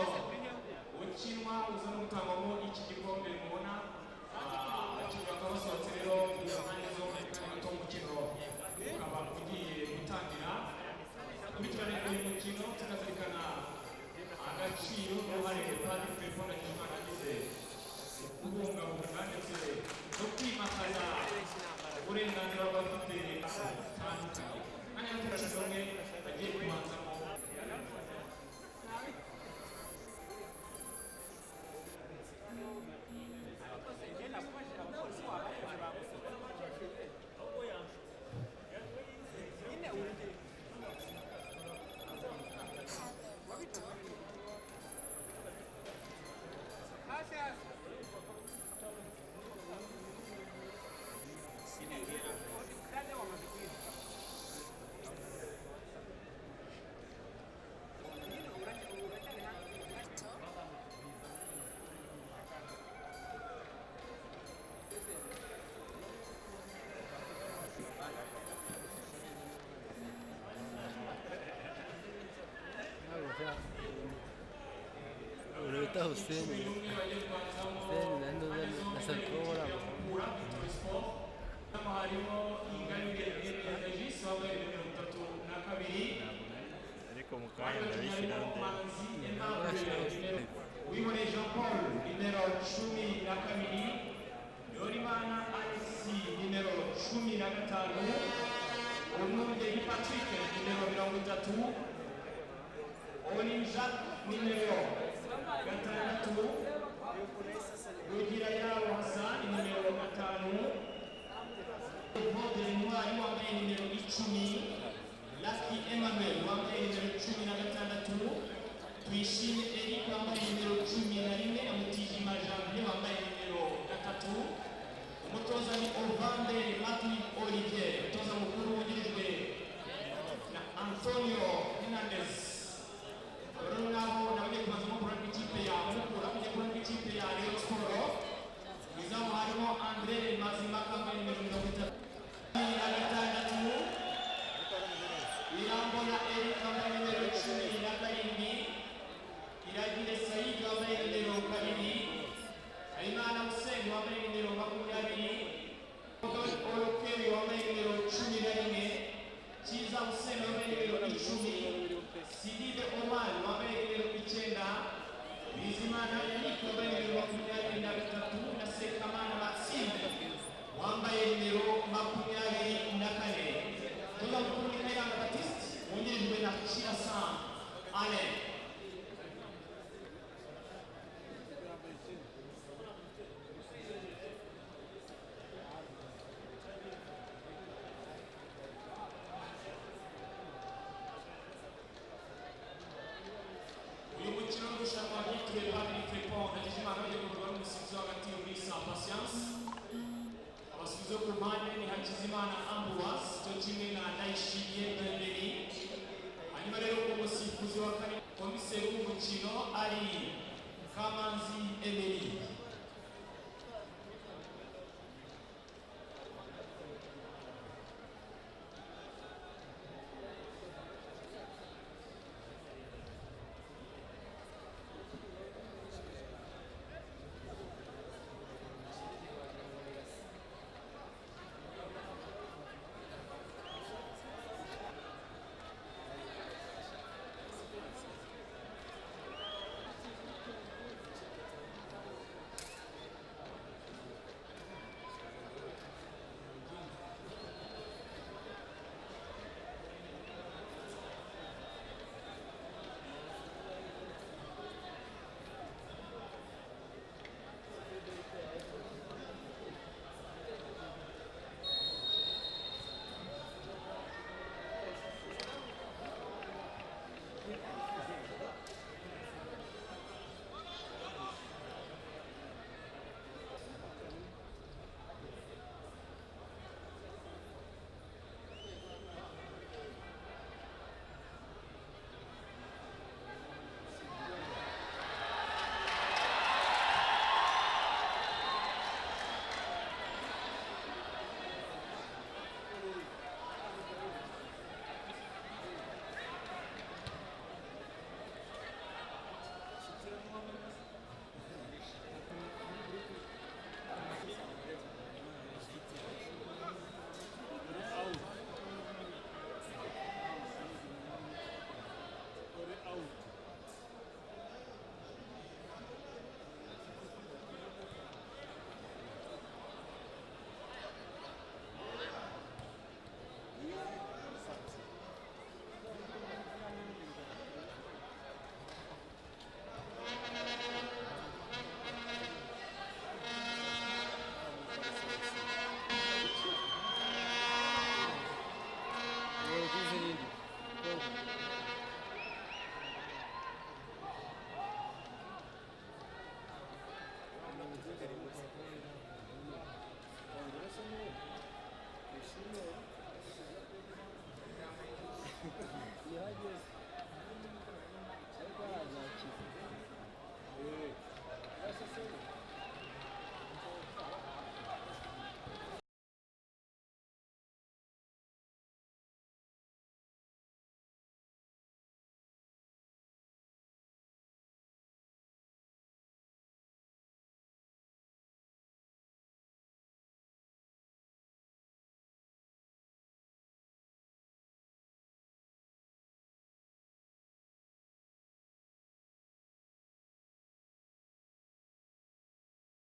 umukino ukinwa uza no gutangwamo iki gikombe mubona abakinnyi bakaba basohotse rero iyo mpande zombi kandi uwo mukino ukaba ugiye gutangira dukurikirane uyu mukino tunazirikana agaciro n'uruhare Padiri Felippo Ndagijimana agize kubungabunga ndetse no kwimakaza uburenganzira bw'abafite batandukanye kandi n'abaturage bamwe bagiye kubanzamo Ahorita Hussein nasatora harimo Ingabire Regis wambaye nimero 32 ariko mu kanya ndabishyira Uwiboneye Jean Paul nimero 12 Yorimana Alexi nimero 15 Umwungeri Patrick nimero 30 Olim Jacques nimero 6 Rugira Yabo Hassan nimero 5 Vode Ntwari wambaye nimero 10 Lucky Emmanuel wambaye nimero 16 Tuyishime Eric wambaye nimero 11 Amutijima Janvier wambaye nimero 3 umutoza ni Ovande Martin Olivier umutoza mukuru wungirijwe na Antonio Hernandez abaro nabo nabagiye kubanzamo kuranga ikipe ya Mukura kujya kuranga ikipe ya Rayon Sport izamu harimo Andre Mazimaka wambaye nimero 36 Irambona Eric wambaye nimero 17 Iragire Said wambaye nimero 2 Ayimana Hussein wambaye nimero 20 Olokeri wambaye nimero 11 Chiza Hussein wambaye nimero 10 Sidide Omar wambaye nimero 9 Bizimana Yannick wambaye nimero 23 na Sekamana Maxime wambaye nimero 24 Tola mkuru ni Kayiranga Baptiste wungirijwe na Kirasa Alain uyu mukino w'irushanwa ryitiriwe Padiri Felippo Ndagijimana ugiye gukorwa n'umusifuzi hagati muri Saint Patience abasubizo ku mpande ni Hakizimana Ambroise cyo kimwe na Ndayishimiye Dembele hanyuma rero umusifuzi wa kane komiseri w'umukino ari